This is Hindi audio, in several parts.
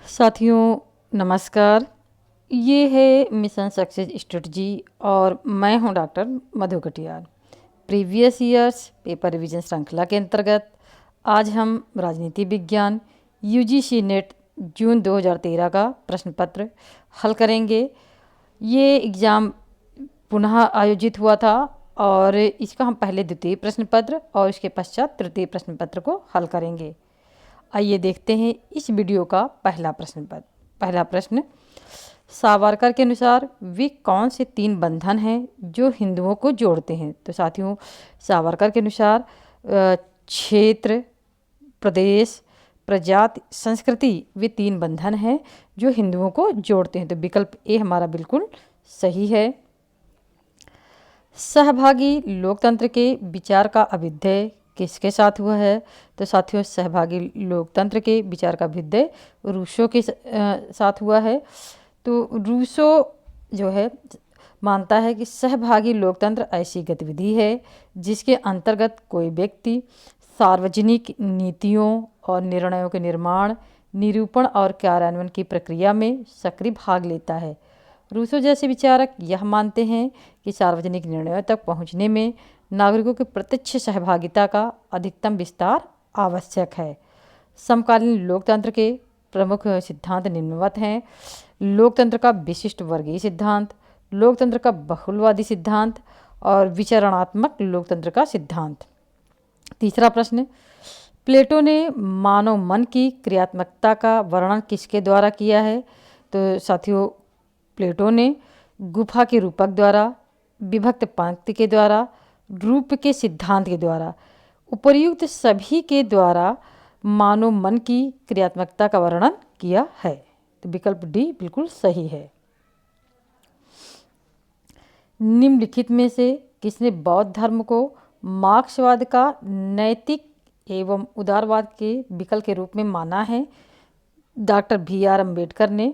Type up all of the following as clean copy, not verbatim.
साथियों नमस्कार। ये है मिशन सक्सेस स्ट्रेटजी और मैं हूं doctor Madhu Katiyar. Previous years paper revision श्रृंखला के अंतर्गत आज हम राजनीति विज्ञान यूजीसी नेट जून 2013 का प्रश्न पत्र हल करेंगे। ये एग्ज़ाम पुनः आयोजित हुआ था और इसका हम पहले द्वितीय प्रश्न पत्र और इसके पश्चात तृतीय प्रश्न पत्र को हल करेंगे। आइए देखते हैं इस वीडियो का पहला प्रश्न। सावरकर के अनुसार वे कौन से 3 बंधन हैं जो हिंदुओं को जोड़ते हैं? तो साथियों, सावरकर के अनुसार क्षेत्र, प्रदेश, प्रजाति, संस्कृति वे 3 बंधन हैं जो हिंदुओं को जोड़ते हैं। तो विकल्प ए हमारा बिल्कुल सही है। सहभागी लोकतंत्र के विचार का अभ्युदय किसके साथ हुआ है? तो साथियों, सहभागी लोकतंत्र के विचार का अभ्युदय रूसो के साथ हुआ है। तो रूसो जो है मानता है कि सहभागी लोकतंत्र ऐसी गतिविधि है जिसके अंतर्गत कोई व्यक्ति सार्वजनिक नीतियों और निर्णयों के निर्माण, निरूपण और कार्यान्वयन की प्रक्रिया में सक्रिय भाग लेता है। रूसो जैसे विचारक यह मानते हैं कि सार्वजनिक निर्णयों तक पहुंचने में नागरिकों की प्रत्यक्ष सहभागिता का अधिकतम विस्तार आवश्यक है। समकालीन लोकतंत्र के प्रमुख सिद्धांत निम्नवत हैं: लोकतंत्र का विशिष्ट वर्गीय सिद्धांत, लोकतंत्र का बहुलवादी सिद्धांत और विचरणात्मक लोकतंत्र का सिद्धांत। तीसरा प्रश्न, प्लेटो ने मानव मन की क्रियात्मकता का वर्णन किसके द्वारा किया है? तो साथियों, प्लेटो ने गुफा के रूपक द्वारा, विभक्त पंक्ति के द्वारा, रूप के सिद्धांत के द्वारा, उपर्युक्त सभी के द्वारा मानव मन की क्रियात्मकता का वर्णन किया है। तो विकल्प डी बिल्कुल सही है। निम्नलिखित में से किसने बौद्ध धर्म को मार्क्सवाद का नैतिक एवं उदारवाद के विकल्प के रूप में माना है? डॉक्टर BR अम्बेडकर ने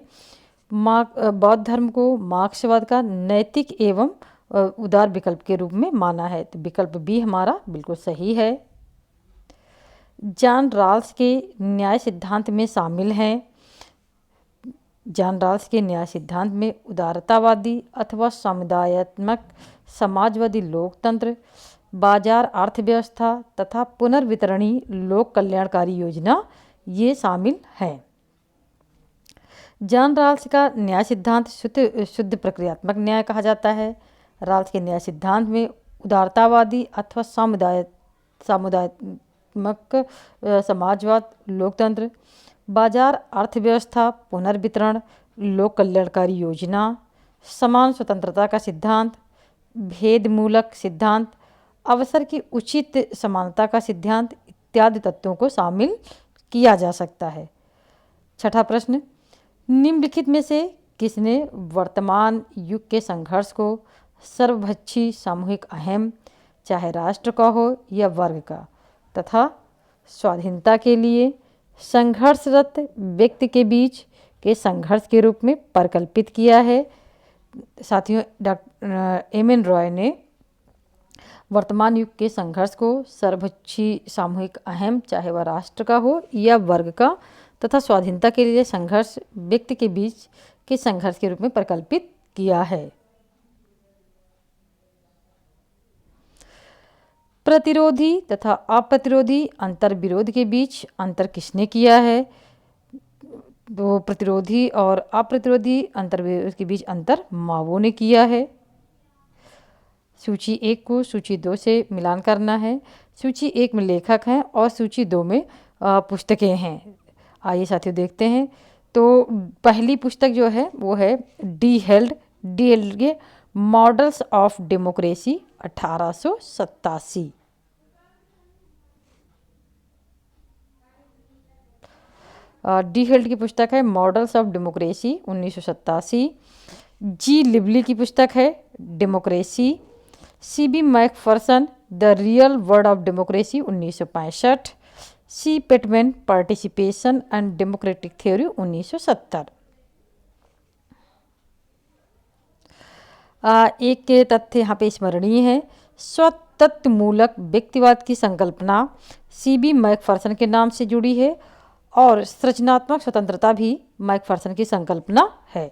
बौद्ध धर्म को मार्क्सवाद का नैतिक एवं उदार विकल्प के रूप में माना है। तो विकल्प बी हमारा बिल्कुल सही है। जॉन रॉल्स के न्याय सिद्धांत में शामिल हैं। जॉन रॉल्स के न्याय सिद्धांत में उदारतावादी अथवा समुदायात्मक समाजवादी लोकतंत्र, बाजार अर्थव्यवस्था तथा पुनर्वितरणी लोक कल्याणकारी योजना ये शामिल हैं। जॉन रॉल्स का न्याय सिद्धांत शुद्ध प्रक्रियात्मक न्याय कहा जाता है। रॉल्स के न्याय सिद्धांत में उदारतावादी अथवा सामुदायिक समाजवाद लोकतंत्र, बाजार अर्थव्यवस्था, पुनर्वितरण, लोक कल्याणकारी योजना, समान स्वतंत्रता का सिद्धांत, भेदमूलक सिद्धांत, अवसर की उचित समानता का सिद्धांत इत्यादि तत्वों को शामिल किया जा सकता है। छठा प्रश्न, निम्नलिखित में से किसने वर्तमान युग के संघर्ष को सर्वभक्षी सामूहिक अहम, चाहे राष्ट्र का हो या वर्ग का, तथा स्वाधीनता के लिए संघर्षरत व्यक्ति के बीच के संघर्ष के रूप में परिकल्पित किया है? साथियों, डॉक्टर एम.एन. रॉय ने वर्तमान युग के संघर्ष को सर्वभक्षी सामूहिक अहम, चाहे वह राष्ट्र का हो या वर्ग का, तथा स्वाधीनता के लिए संघर्ष व्यक्ति के बीच के संघर्ष के रूप में परिकल्पित किया है। प्रतिरोधी तथा अप्रतिरोधी अंतर्विरोध के बीच अंतर किसने किया है? तो प्रतिरोधी और अप्रतिरोधी अंतर्विरोध के बीच अंतर मावो ने किया है। सूची 1 को सूची 2 से मिलान करना है। सूची 1 में लेखक हैं और सूची 2 में पुस्तकें हैं। आइए साथियों देखते हैं। तो पहली पुस्तक जो है वो है डी हेल्ड के models of democracy 1887। D Held की पुस्तक है मॉडल्स ऑफ डेमोक्रेसी 1987। जी लिबली की पुस्तक है democracy. CB Macpherson the real world of democracy 1965। C Pateman participation and democratic theory 1970। एक के तथ्य यहाँ पे स्मरणीय है। स्वतंत्र मूलक व्यक्तिवाद की संकल्पना CB मैकफर्सन के नाम से जुड़ी है और सृजनात्मक स्वतंत्रता भी मैकफर्सन की संकल्पना है।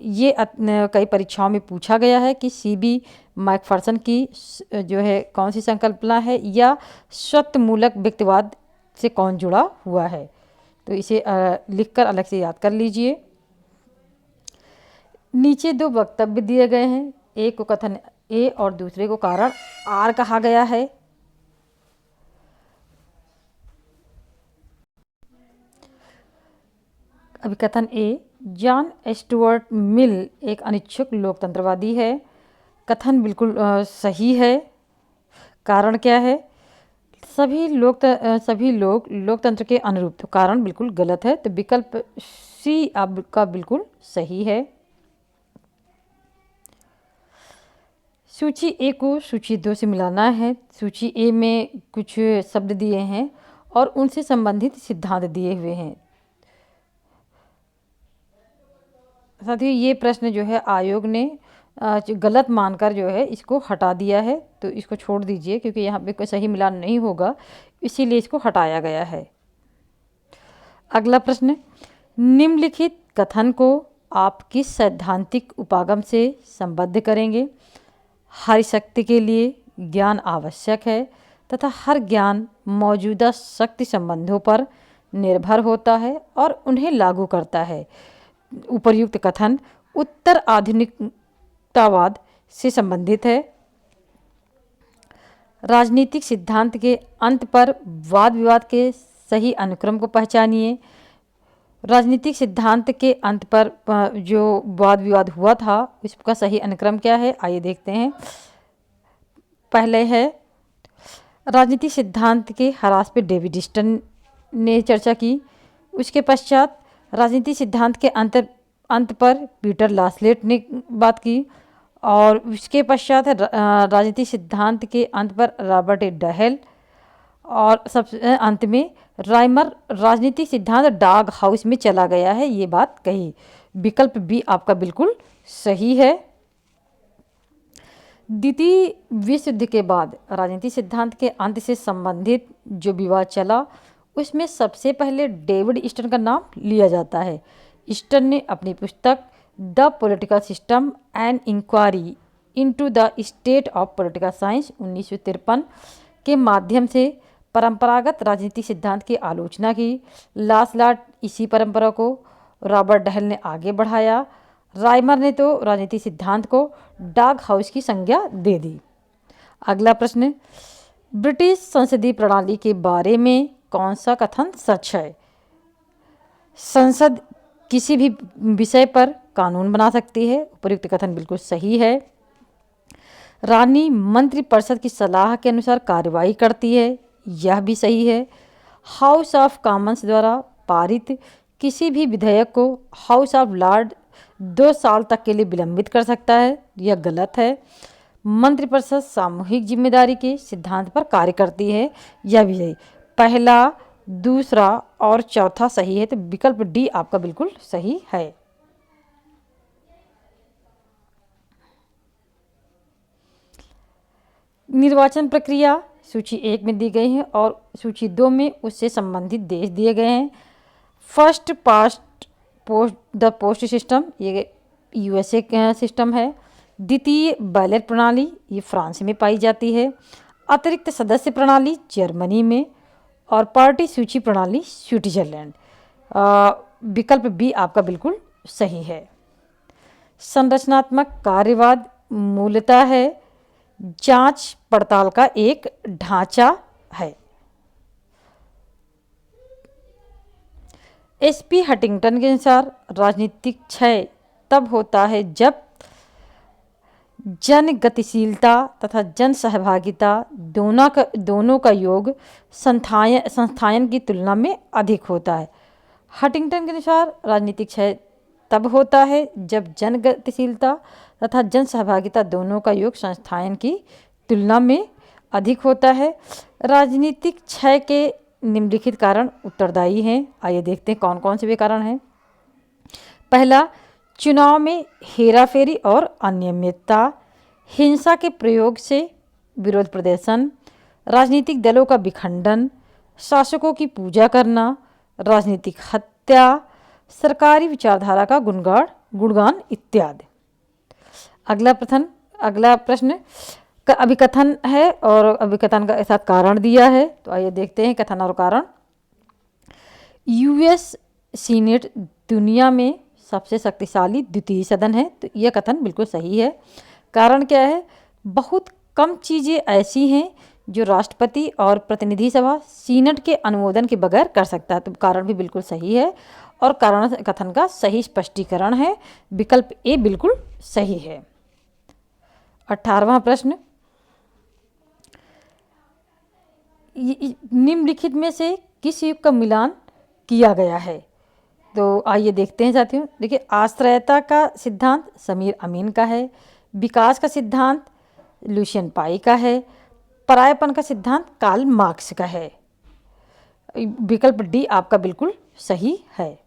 ये कई परीक्षाओं में पूछा गया है कि सीबी मैकफर्सन की जो है कौन सी संकल्पना है या स्वतमूलक व्यक्तिवाद से कौन जुड़ा हुआ है। तो इसे लिखकर अलग से याद कर लीजिए। नीचे दो वक्तव्य दिए गए हैं, एक को कथन ए और दूसरे को कारण आर कहा गया है। अभी कथन ए, जॉन स्टुअर्ट मिल एक अनिच्छुक लोकतंत्रवादी है। कथन बिल्कुल सही है। कारण क्या है? सभी लोग लोकतंत्र के अनुरूप, तो कारण बिल्कुल गलत है, तो विकल्प सी आपका बिल्कुल सही है। सूची ए को सूची 2 से मिलाना है। सूची ए में कुछ शब्द दिए हैं और उनसे संबंधित सिद्धांत दिए हुए हैं। साथियों, ये प्रश्न जो है आयोग ने गलत मानकर जो है इसको हटा दिया है, तो इसको छोड़ दीजिए क्योंकि यहाँ पे कोई सही मिलान नहीं होगा, इसीलिए इसको हटाया गया है। अगला प्रश्न, निम्नलिखित कथन को आप किस सैद्धांतिक उपागम से संबद्ध करेंगे? हर शक्ति के लिए ज्ञान आवश्यक है तथा हर ज्ञान मौजूदा शक्ति संबंधों पर निर्भर होता है और उन्हें लागू करता है। उपर्युक्त कथन उत्तर आधुनिकतावाद से संबंधित है। राजनीतिक सिद्धांत के अंत पर वाद विवाद के सही अनुक्रम को पहचानिए। राजनीतिक सिद्धांत के अंत पर जो वाद विवाद हुआ था उसका सही अनुक्रम क्या है, आइए देखते हैं। पहले है राजनीतिक सिद्धांत के ह्रास पे डेविड स्टन ने चर्चा की। उसके पश्चात राजनीतिक सिद्धांत के अंत पर पीटर लासलेट ने बात की और उसके पश्चात राजनीतिक सिद्धांत के अंत पर रॉबर्ट ए डहेल और सबसे अंत में राइमर राजनीतिक सिद्धांत डाग हाउस में चला गया है, ये बात कही। विकल्प बी आपका बिल्कुल सही है। द्वितीय विश्व युद्ध के बाद राजनीतिक सिद्धांत के अंत से संबंधित जो विवाद चला उसमें सबसे पहले डेविड स्टन का नाम लिया जाता है। स्टन ने अपनी पुस्तक the political system and inquiry into the state of political science 1953 के माध्यम से परंपरागत राजनीतिक सिद्धांत की आलोचना की। लासलाट इसी परंपरा को रॉबर्ट डहेल ने आगे बढ़ाया। राइमर ने तो राजनीतिक सिद्धांत को डाग हाउस की संज्ञा दे दी। अगला प्रश्न, ब्रिटिश संसदीय प्रणाली के बारे में कौन सा कथन सच है? संसद किसी भी विषय पर कानून बना सकती है, उपयुक्त कथन बिल्कुल सही है। रानी मंत्रिपरिषद की सलाह के अनुसार कार्रवाई करती है, यह भी सही है। हाउस ऑफ कॉमन्स द्वारा पारित किसी भी विधेयक को हाउस ऑफ लॉर्ड 2 साल तक के लिए विलंबित कर सकता है, यह गलत है। मंत्रिपरिषद सामूहिक जिम्मेदारी के सिद्धांत पर कार्य करती है, यह भी सही। पहला, दूसरा और चौथा सही है, तो विकल्प डी आपका बिल्कुल सही है। निर्वाचन प्रक्रिया सूची 1 में दी गई है और सूची 2 में उससे संबंधित देश दिए गए हैं। First past the post system, ये यूएसए का सिस्टम है। द्वितीय बैलेट प्रणाली, ये फ्रांस में पाई जाती है। अतिरिक्त सदस्य प्रणाली जर्मनी में और पार्टी सूची प्रणाली स्विट्जरलैंड। विकल्प बी आपका बिल्कुल सही है। संरचनात्मक कार्यवाद मूलतः है जांच पड़ताल का एक ढांचा है। एसपी हंटिंगटन के अनुसार राजनीतिक क्षय तब होता है जब जन गतिशीलता तथा जन सहभागिता दोनों का योग संस्थायन की तुलना में अधिक होता है। हंटिंगटन के अनुसार राजनीतिक क्षय तब होता है जब जन गतिशीलता तथा जन सहभागिता दोनों का योग संस्थायन की तुलना में अधिक होता है। राजनीतिक क्षय के निम्नलिखित कारण उत्तरदायी हैं, आइए देखते हैं कौन कौन से वे कारण हैं। पहला, चुनाव में हेराफेरी और अनियमितता, हिंसा के प्रयोग से विरोध प्रदर्शन, राजनीतिक दलों का विखंडन, शासकों की पूजा करना, राजनीतिक हत्या, सरकारी विचारधारा का गुणगान इत्यादि। अगला प्रश्न अभिकथन है और अभिकथन का साथ कारण दिया है। तो आइए देखते हैं कथन और कारण। यूएस सीनेट दुनिया में सबसे शक्तिशाली द्वितीय सदन है। तो यह कथन बिल्कुल सही है। कारण क्या है? बहुत कम चीज़ें ऐसी हैं जो राष्ट्रपति और प्रतिनिधि सभा सीनेट के अनुमोदन के बगैर कर सकता है। तो कारण भी बिल्कुल सही है और कारण कथन का सही स्पष्टीकरण है। विकल्प ए बिल्कुल सही है। 18वां प्रश्न, निम्नलिखित में से किस युग का मिलान किया गया है? तो आइए देखते हैं साथियों। देखिए, आश्रयता का सिद्धांत समीर अमीन का है, विकास का सिद्धांत लुशियन पाई का है, परायपन का सिद्धांत कार्ल मार्क्स का है। विकल्प डी आपका बिल्कुल सही है।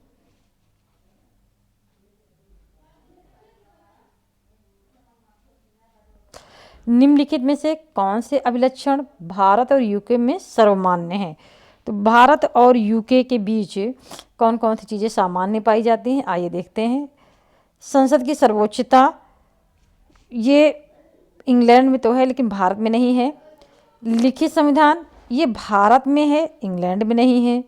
निम्नलिखित में से कौन से अभिलक्षण भारत और यूके में सर्वमान्य हैं? तो भारत और यूके के बीच कौन कौन सी चीज़ें सामान्य पाई जाती हैं? आइए देखते हैं। संसद की सर्वोच्चता, ये इंग्लैंड में तो है लेकिन भारत में नहीं है। लिखित संविधान, ये भारत में है, इंग्लैंड में नहीं है।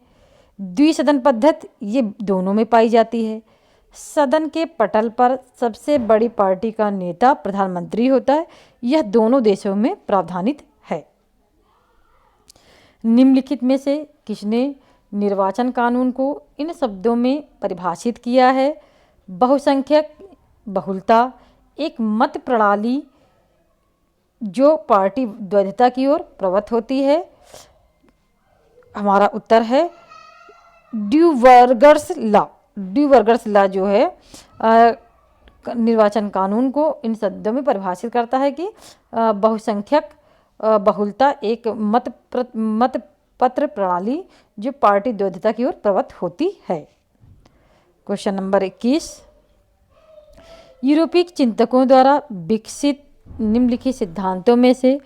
द्विसदन पद्धति, ये दोनों में पाई जाती है। सदन के पटल पर सबसे बड़ी पार्टी का नेता प्रधानमंत्री होता है, यह दोनों देशों में प्रावधानित है। निम्नलिखित में से किसने निर्वाचन कानून को इन शब्दों में परिभाषित किया है? बहुसंख्यक बहुलता, एक मत प्रणाली जो पार्टी वैधता की ओर प्रवृत्त होती है। हमारा उत्तर है ड्यूवर्गर्स लॉ। ड्यूवर्गर्स लॉ जो है निर्वाचन कानून को इन शब्दों में परिभाषित करता है कि बहुसंख्यक बहुलता, एक मत पत्र प्रणाली जो पार्टी वैधता की ओर प्रवृत्त होती है। क्वेश्चन नंबर 21, यूरोपीय चिंतकों द्वारा विकसित निम्नलिखित सिद्धांतों में से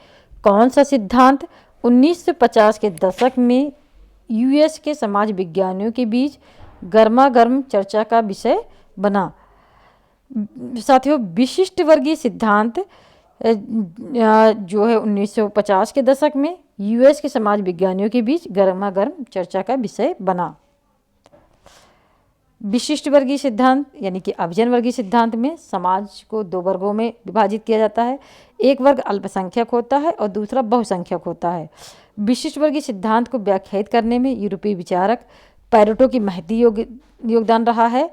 कौन सा सिद्धांत 1950 के दशक में यूएस के समाज विज्ञानियों के बीच गर्मागर्म चर्चा का विषय बना? साथियों, विशिष्ट वर्गीय सिद्धांत जो है 1950 के दशक में यूएस के समाज विज्ञानियों के बीच गर्मागर्म चर्चा का विषय बना। विशिष्ट वर्गीय सिद्धांत यानी कि अभिजन वर्गीय सिद्धांत में समाज को दो वर्गों में विभाजित किया जाता है। एक वर्ग अल्पसंख्यक होता है और दूसरा बहुसंख्यक होता है। विशिष्ट वर्गीय सिद्धांत को व्याख्यायित करने में यूरोपीय विचारक पैरेटो की महती योगदान रहा है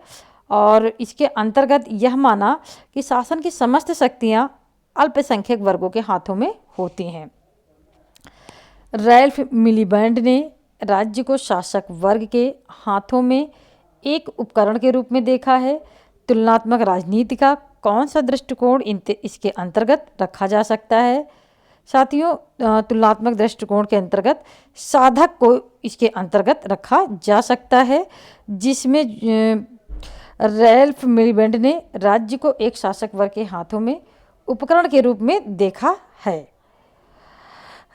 और इसके अंतर्गत यह माना कि शासन की समस्त शक्तियां अल्पसंख्यक वर्गों के हाथों में होती हैं। रैल्फ मिलीबैंड ने राज्य को शासक वर्ग के हाथों में एक उपकरण के रूप में देखा है। तुलनात्मक राजनीति का कौन सा दृष्टिकोण इसके अंतर्गत रखा जा सकता है? साथियों, तुलनात्मक दृष्टिकोण के अंतर्गत साधक को इसके अंतर्गत रखा जा सकता है, जिसमें रैल्फ मिलीबैंड ने राज्य को एक शासक वर्ग के हाथों में उपकरण के रूप में देखा है।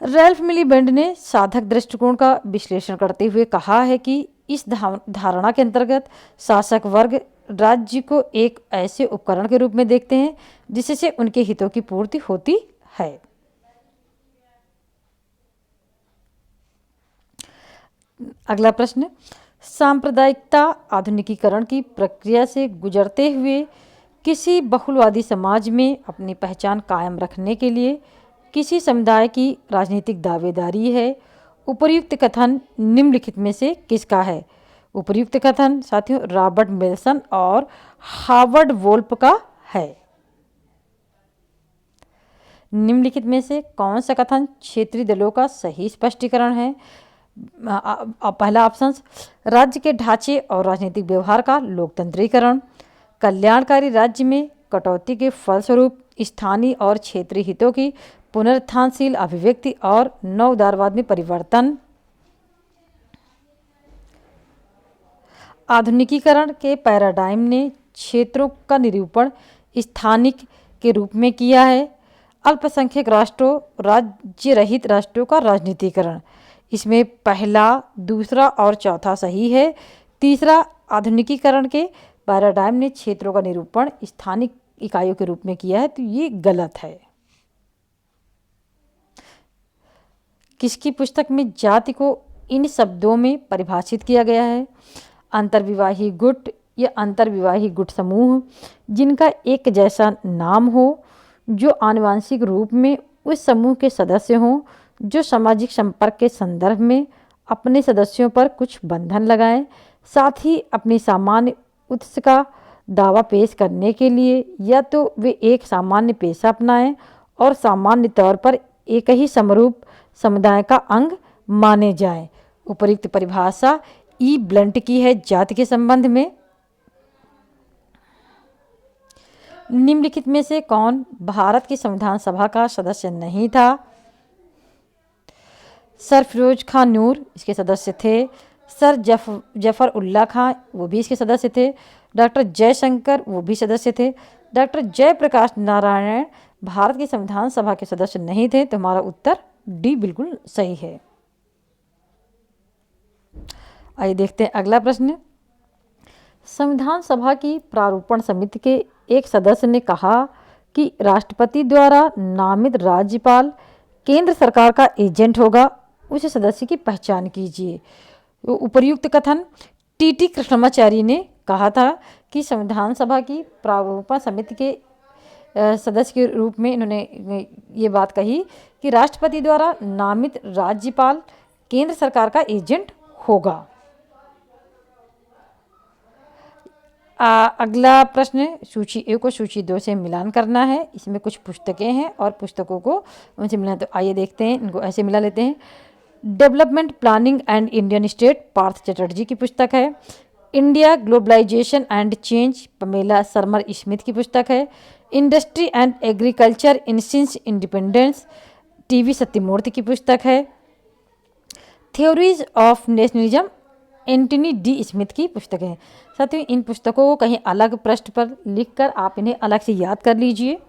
रैल्फ मिलीबैंड ने साधक दृष्टिकोण का विश्लेषण करते हुए कहा है कि इस धारणा के अंतर्गत शासक वर्ग राज्य को एक ऐसे उपकरण के रूप में देखते हैं जिससे उनके हितों की पूर्ति होती है। अगला प्रश्न, सांप्रदायिकता आधुनिकीकरण की प्रक्रिया से गुजरते हुए किसी बहुलवादी समाज में अपनी पहचान कायम रखने के लिए किसी समुदाय की राजनीतिक दावेदारी है। उपर्युक्त कथन निम्नलिखित में से किसका है? उपर्युक्त कथन साथियों रॉबर्ट मिल्सन और हार्वर्ड वोल्फ का है। निम्नलिखित में से कौन सा कथन क्षेत्रीय दलों का सही स्पष्टीकरण है? पहला ऑप्शन, राज्य के ढांचे और राजनीतिक व्यवहार का लोकतंत्रीकरण, कल्याणकारी राज्य में कटौती के फलस्वरूप स्थानीय और क्षेत्रीय हितों की पुनरुत्थानशील अभिव्यक्ति और नव उदारवाद में परिवर्तन। आधुनिकीकरण के पैराडाइम ने क्षेत्रों का निरूपण स्थानिक के रूप में किया है। अल्पसंख्यक राष्ट्रों राज्य रहित राष्ट्रों का राजनीतिकरण, इसमें पहला, दूसरा और चौथा सही है। तीसरा, आधुनिकीकरण के पैराडाइम ने क्षेत्रों का निरूपण स्थानिक इकाइयों के रूप में किया है, तो ये गलत है। किसकी पुस्तक में जाति को इन शब्दों में परिभाषित किया गया है? अंतर्विवाही गुट या अंतर्विवाही गुट समूह जिनका एक जैसा नाम हो, जो आनुवंशिक रूप में उस समूह के सदस्य हों, जो सामाजिक संपर्क के संदर्भ में अपने सदस्यों पर कुछ बंधन लगाएं, साथ ही अपनी सामान्य उत्स का दावा पेश करने के लिए या तो वे एक सामान्य पेशा अपनाएं और सामान्य तौर पर एक ही समरूप समुदाय का अंग माने जाएं। उपर्युक्त परिभाषा ई ब्लंट की है जाति के संबंध में। निम्नलिखित में से कौन भारत की संविधान सभा का सदस्य नहीं था? सर फिरोज खां नूर इसके सदस्य थे। सर जफर उल्ला खां वो भी इसके सदस्य थे। डॉक्टर जयशंकर वो भी सदस्य थे। डॉक्टर जयप्रकाश नारायण भारत की संविधान सभा के सदस्य नहीं थे। तो हमारा उत्तर डी बिल्कुल सही है। आइए देखते हैं अगला प्रश्न। संविधान सभा की प्रारूपण समिति के एक सदस्य ने कहा कि राष्ट्रपति द्वारा नामित राज्यपाल केंद्र सरकार का एजेंट होगा, उस सदस्य की पहचान कीजिए। उपर्युक्त कथन टी कृष्णमाचारी ने कहा था कि संविधान सभा की प्रारूपण समिति के सदस्य के रूप में इन्होंने ये बात कही कि राष्ट्रपति द्वारा नामित राज्यपाल केंद्र सरकार का एजेंट होगा। अगला प्रश्न सूची 1 को सूची 2 से मिलान करना है। इसमें कुछ पुस्तकें हैं और पुस्तकों को उनसे मिलाना, तो आइए देखते हैं, इनको ऐसे मिला लेते हैं। Development planning and Indian state Partha Chatterjee की पुस्तक है। India globalization and change Pamela Shurmer Smith की पुस्तक है। Industry and agriculture in since independence TV Sathyamurthy की पुस्तक है। Theories of nationalism Anthony D Smith की पुस्तक है। साथियों, इन पुस्तकों को कहीं अलग पृष्ठ पर लिखकर आप इन्हें अलग से याद कर लीजिए।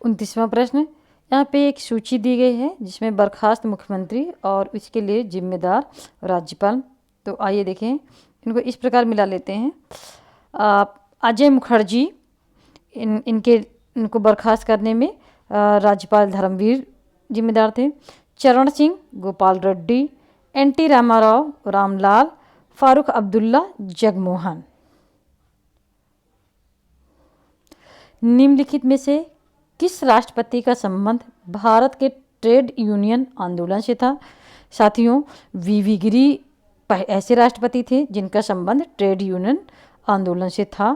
29वां प्रश्न, यहाँ पे एक सूची दी गई है जिसमें बर्खास्त मुख्यमंत्री और इसके लिए जिम्मेदार राज्यपाल। तो आइए देखें, इनको इस प्रकार मिला लेते हैं। अजय मुखर्जी इनको बर्खास्त करने में राज्यपाल धर्मवीर जिम्मेदार थे। चरण सिंह, गोपाल रेड्डी, एन.टी. रामाराव, रामलाल, फारूक अब्दुल्ला, जगमोहन। निम्नलिखित में से किस राष्ट्रपति का संबंध भारत के ट्रेड यूनियन आंदोलन से था? साथियों, वी गिरी ऐसे राष्ट्रपति थे जिनका संबंध ट्रेड यूनियन आंदोलन से था,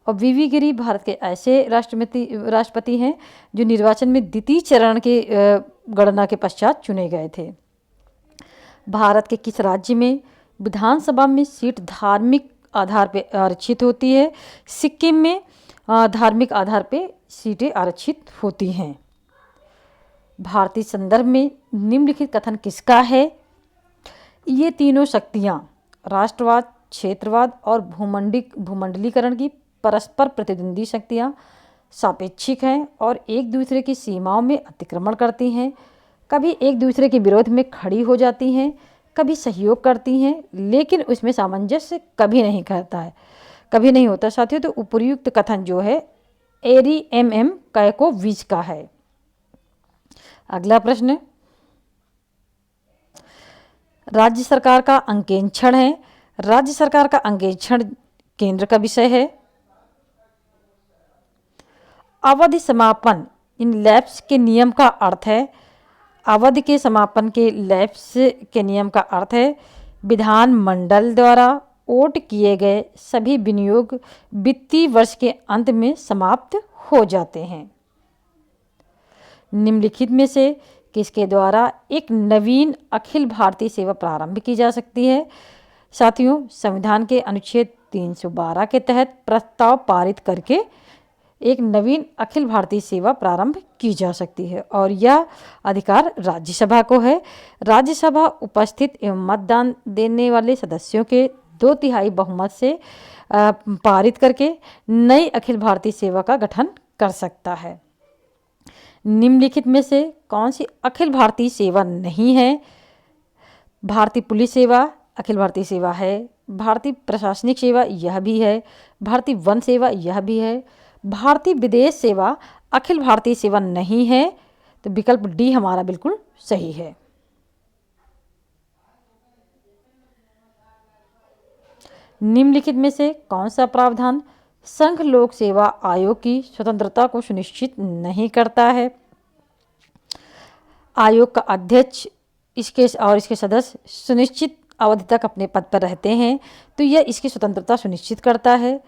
और वी गिरी भारत के ऐसे राष्ट्रपति हैं जो निर्वाचन में द्वितीय चरण के गणना के पश्चात चुने गए थे। भारत के किस राज्य में विधानसभा में सीट धार्मिक आधार पर आरक्षित होती है? सिक्किम में धार्मिक आधार पर सीटें आरक्षित होती हैं। भारतीय संदर्भ में निम्नलिखित कथन किसका है? ये तीनों शक्तियाँ राष्ट्रवाद, क्षेत्रवाद और भूमंडलीकरण की परस्पर प्रतिद्वंदी शक्तियाँ सापेक्षिक हैं और एक दूसरे की सीमाओं में अतिक्रमण करती हैं। कभी एक दूसरे के विरोध में खड़ी हो जाती हैं, कभी सहयोग करती हैं, लेकिन उसमें सामंजस्य कभी नहीं होता। साथियों, तो उपर्युक्त कथन जो है एरी एम कैकोविच का है। अगला प्रश्न, राज्य सरकार का अंकेक्षण है। राज्य सरकार का अंकेक्षण केंद्र का विषय है। अवधि समापन इन लैप्स के नियम का अर्थ है। अवधि के समापन के लैप्स के नियम का अर्थ है विधानमंडल द्वारा वोट किए गए सभी विनियोग वित्तीय वर्ष के अंत में समाप्त हो जाते हैं। निम्नलिखित में से किसके द्वारा एक नवीन अखिल भारतीय सेवा प्रारंभ की जा सकती है? साथियों, संविधान के अनुच्छेद 312 के तहत प्रस्ताव पारित करके एक नवीन अखिल भारतीय सेवा प्रारंभ की जा सकती है और यह अधिकार राज्यसभा को है। राज्यसभा उपस्थित एवं मतदान देने वाले सदस्यों के 2/3 बहुमत से पारित करके नई अखिल भारतीय सेवा का गठन कर सकता है। निम्नलिखित में से कौन सी अखिल भारतीय सेवा नहीं है? भारतीय पुलिस सेवा अखिल भारतीय सेवा है, भारतीय प्रशासनिक सेवा यह भी है, भारतीय वन सेवा यह भी है, भारतीय विदेश सेवा अखिल भारतीय सेवा नहीं है। तो विकल्प डी हमारा बिल्कुल सही है। निम्नलिखित में से कौन सा प्रावधान संघ लोक सेवा आयोग की स्वतंत्रता को सुनिश्चित नहीं करता है? आयोग का अध्यक्ष इसके सदस्य सुनिश्चित अवधि तक अपने पद पर रहते हैं, तो यह इसकी स्वतंत्रता सुनिश्चित करता है।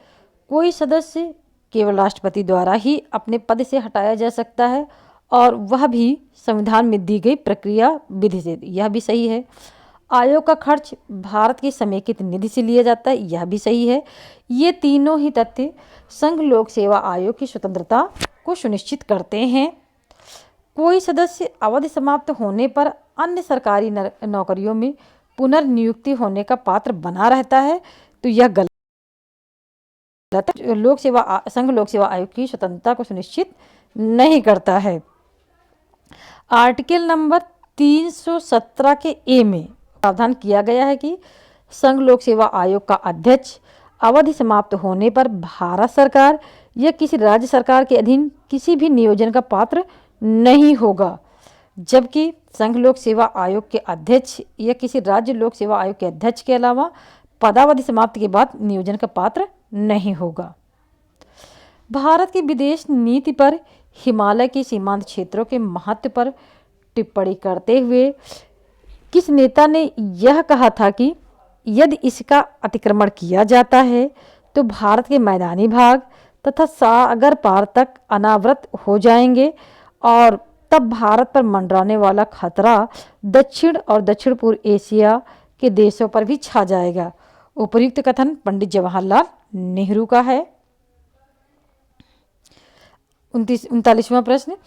कोई सदस्य केवल राष्ट्रपति द्वारा ही अपने पद से हटाया जा सकता है और वह भी संविधान में दी गई प्रक्रिया विधि से, यह भी सही है। आयोग का खर्च भारत की समेकित निधि से लिया जाता है, यह भी सही है। ये तीनों ही तथ्य संघ लोक सेवा आयोग की स्वतंत्रता को सुनिश्चित करते हैं। कोई सदस्य अवधि समाप्त होने पर अन्य सरकारी नौकरियों में पुनर्नियुक्ति होने का पात्र बना रहता है, तो यह गलत है। संघ लोक सेवा आयोग की स्वतंत्रता को सुनिश्चित नहीं करता है। आर्टिकल नंबर 317 के ए में प्रावधान किया गया है कि संघ लोक सेवा आयोग का अध्यक्ष अवधि समाप्त होने पर भारत सरकार या किसी राज्य सरकार के अधीन किसी भी नियोजन का पात्र नहीं होगा, जबकि संघ लोक सेवा आयोग के अध्यक्ष या किसी राज्य लोक सेवा आयोग के अध्यक्ष के अलावा पदावधि समाप्ति के बाद नियोजन का पात्र नहीं होगा। भारत की विदेश नीति पर हिमालय के सीमांत क्षेत्रों के महत्व पर टिप्पणी करते हुए किस नेता ने यह कहा था कि यदि इसका अतिक्रमण किया जाता है तो भारत के मैदानी भाग तथा सागर पार तक अनावृत हो जाएंगे और तब भारत पर मंडराने वाला खतरा दक्षिण और दक्षिण पूर्व एशिया के देशों पर भी छा जाएगा। उपर्युक्त कथन पंडित जवाहरलाल नेहरू का है। 39वां प्रश्न,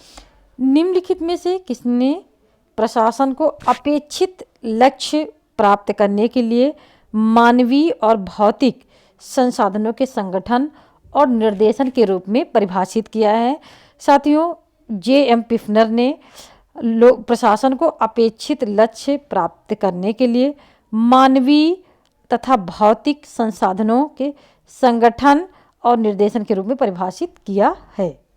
निम्नलिखित में से किसने प्रशासन को अपेक्षित लक्ष्य प्राप्त करने के लिए मानवीय और भौतिक संसाधनों के संगठन और निर्देशन के रूप में परिभाषित किया है? साथियों, J.M. पिफनर ने प्रशासन को अपेक्षित लक्ष्य प्राप्त करने के लिए मानवीय तथा भौतिक संसाधनों के संगठन और निर्देशन के रूप में परिभाषित किया है।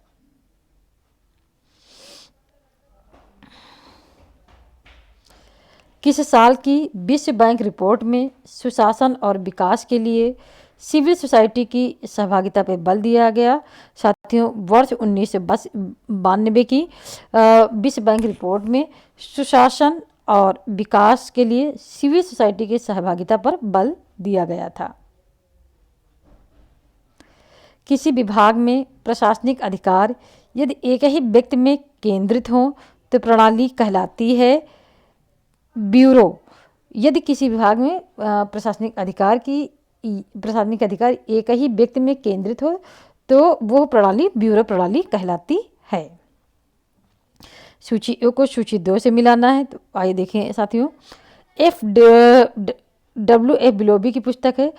किस साल की विश्व बैंक रिपोर्ट में सुशासन और विकास के लिए सिविल सोसाइटी की सहभागिता पर बल दिया गया? साथियों, वर्ष 1992 की विश्व बैंक रिपोर्ट में सुशासन और विकास के लिए सिविल सोसाइटी की सहभागिता पर बल दिया गया था। किसी विभाग में प्रशासनिक अधिकार यदि एक ही व्यक्ति में केंद्रित हो तो प्रणाली कहलाती है ब्यूरो। यदि किसी विभाग में प्रशासनिक अधिकार एक ही व्यक्ति में केंद्रित हो तो वो प्रणाली ब्यूरो प्रणाली कहलाती है। सूची 1 को सूची 2 से मिलाना है, तो आइए देखें साथियों। W.F. बिलोबी की पुस्तक है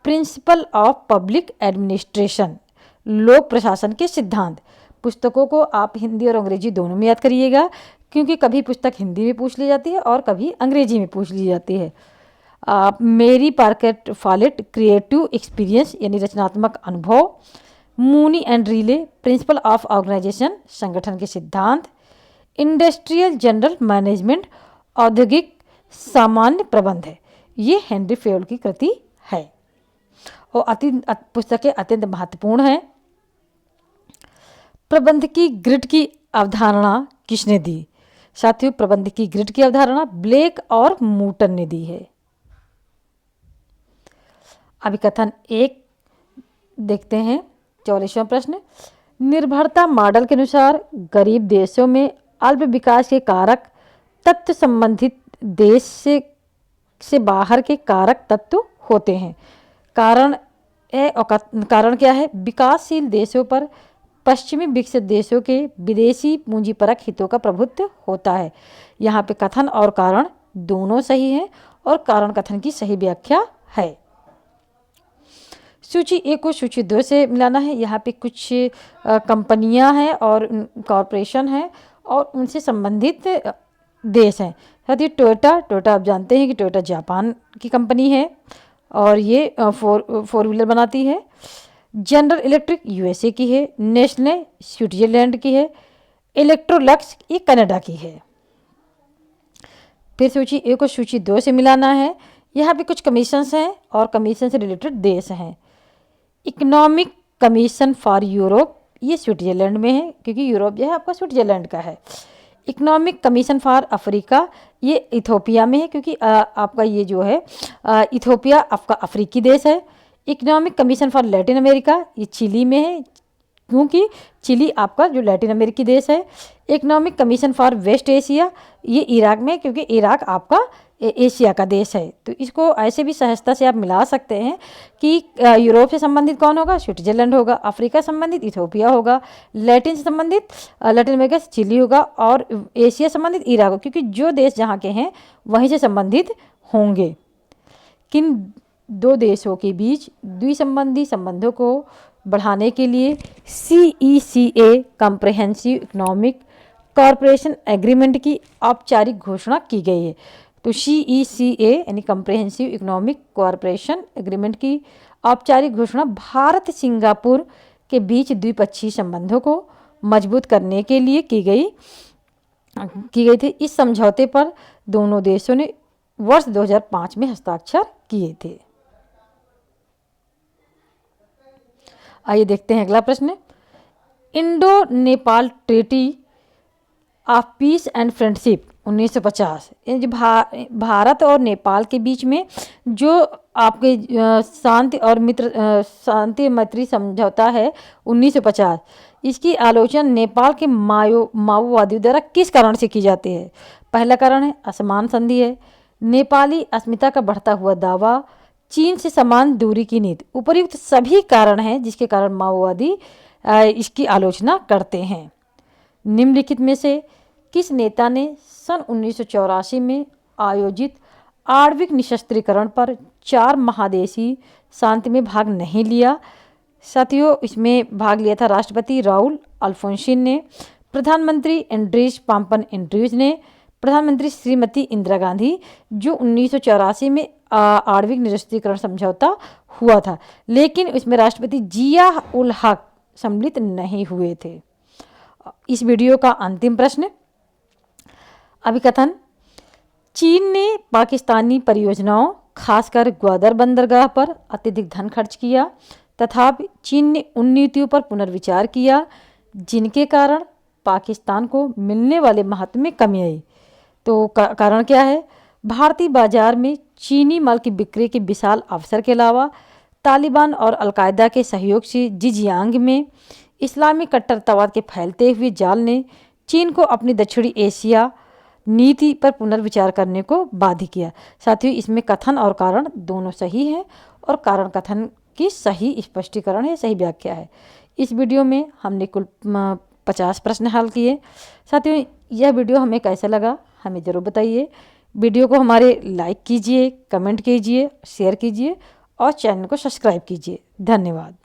प्रिंसिपल ऑफ पब्लिक एडमिनिस्ट्रेशन, लोक प्रशासन के सिद्धांत। पुस्तकों को आप हिंदी और अंग्रेजी दोनों में याद करिएगा, क्योंकि कभी पुस्तक हिंदी में पूछ ली जाती है और कभी अंग्रेजी में पूछ ली जाती है। मेरी पार्केट फॉलेट क्रिएटिव एक्सपीरियंस यानी रचनात्मक अनुभव, Mooney and Reiley principle of organization संगठन के सिद्धांत, इंडस्ट्रियल जनरल मैनेजमेंट औद्योगिक सामान्य प्रबंध है। ये हेनरी फेयोल की कृति है और पुस्तकें अत्यंत महत्वपूर्ण हैं। प्रबंधकीय ग्रिड की अवधारणा किसने दी? साथियों, प्रबंधकीय ग्रिड की अवधारणा ब्लेक और मूटन ने दी है। अभिकथन 1 देखते हैं। 44वां प्रश्न, निर्भरता मॉडल के अनुसार गरीब देशों में अल्प विकास के कारक तत्व संबंधित देश से बाहर के कारक तत्व होते हैं। कारण क्या है? विकासशील देशों पर पश्चिमी विकसित देशों के विदेशी पूंजीपरक हितों का प्रभुत्व होता है। यहाँ पे कथन और कारण दोनों सही हैं और कारण कथन की सही व्याख्या है। सूची 1 को सूची 2 से मिलाना है। यहाँ पे कुछ कंपनियां हैं और कॉरपोरेशन हैं और उनसे संबंधित देश हैं। साथ ही टोयोटा आप जानते हैं कि टोयोटा जापान की कंपनी है और ये फोर व्हीलर बनाती है। जनरल इलेक्ट्रिक यूएसए की है। नेस्ले स्विट्जरलैंड की है। इलेक्ट्रोलक्स ये कनाडा की है। फिर सूची 1 को सूची 2 से मिलाना है। यहाँ पे कुछ कमीशंस हैं और कमीशन से रिलेटेड देश हैं। इकोनॉमिक कमीशन फॉर यूरोप ये स्विट्जरलैंड में है, क्योंकि यूरोप जो है आपका स्विट्जरलैंड का है। इकोनॉमिक कमीशन फॉर अफ्रीका ये इथोपिया में है, क्योंकि आपका ये जो है इथोपिया आपका अफ्रीकी देश है। Economic commission for Latin America ये चिली में है, क्योंकि चिली आपका जो लैटिन अमेरिकी देश है। Economic commission for West Asia ये इराक में, क्योंकि इराक आपका एशिया का देश है। तो इसको ऐसे भी सहजता से आप मिला सकते हैं कि यूरोप से संबंधित कौन होगा, स्विट्जरलैंड होगा। अफ्रीका से संबंधित इथोपिया होगा। लैटिन से संबंधित लैटिन अमेरिका से चिली होगा और एशिया संबंधित इराक होगा, क्योंकि जो देश जहाँ के हैं वहीं से संबंधित होंगे। किन 2 देशों के बीच द्विसंबंधी संबंधों को बढ़ाने के लिए CECA comprehensive economic corporation agreement की औपचारिक घोषणा की गई है। तो CECA यानी कॉम्प्रिहेंसिव इकोनॉमिक कॉरपोरेशन एग्रीमेंट की औपचारिक घोषणा भारत सिंगापुर के बीच द्विपक्षीय संबंधों को मजबूत करने के लिए की गई थी। इस समझौते पर दोनों देशों ने वर्ष 2005 में हस्ताक्षर किए थे। आइए देखते हैं अगला प्रश्न। Indo Nepal treaty of peace and friendship 1950 Bharat और नेपाल के बीच में जो आपके शांति मैत्री समझौता है 1950, इसकी आलोचना नेपाल के माओवादियों द्वारा किस कारण से की जाती है। पहला कारण है असमान संधि है। नेपाली अस्मिता का बढ़ता हुआ दावा। चीन से समान दूरी की नीति। उपर्युक्त सभी कारण हैं जिसके कारण माओवादी इसकी आलोचना करते हैं। निम्नलिखित में से किस नेता ने सन 1984 में आयोजित आणविक निशस्त्रीकरण पर 4 महादेशीय शांति में भाग नहीं लिया। साथियों, इसमें भाग लिया था राष्ट्रपति राउल अल्फोंसिन ने, प्रधानमंत्री एंड्रीज पाम्पन एंड्रयूज ने, प्रधानमंत्री श्रीमती इंदिरा गांधी, जो 1984 में आणविक निरस्त्रीकरण समझौता हुआ था, लेकिन इसमें राष्ट्रपति जिया उल हक सम्मिलित नहीं हुए थे। इस वीडियो का अंतिम प्रश्न, अभिकथन। चीन ने पाकिस्तानी परियोजनाओं खासकर ग्वादर बंदरगाह पर अत्यधिक धन खर्च किया, तथापि चीन ने उन नीतियों पर पुनर्विचार किया जिनके कारण पाकिस्तान को मिलने वाले महत्व में कमी आई। तो कारण क्या है? भारतीय बाजार में चीनी माल की बिक्री के विशाल अवसर के अलावा तालिबान और अलकायदा के सहयोग से जिजियांग में इस्लामी कट्टरतावाद के फैलते हुए जाल ने चीन को अपनी दक्षिणी एशिया नीति पर पुनर्विचार करने को बाध्य किया। साथियों, इसमें कथन और कारण दोनों सही हैं और कारण कथन की सही स्पष्टीकरण है, सही व्याख्या है। इस वीडियो में हमने कुल 50 प्रश्न हल किए। साथियों, यह वीडियो हमें कैसा लगा हमें ज़रूर बताइए। वीडियो को हमारे लाइक कीजिए, कमेंट कीजिए, शेयर कीजिए और चैनल को सब्सक्राइब कीजिए। धन्यवाद।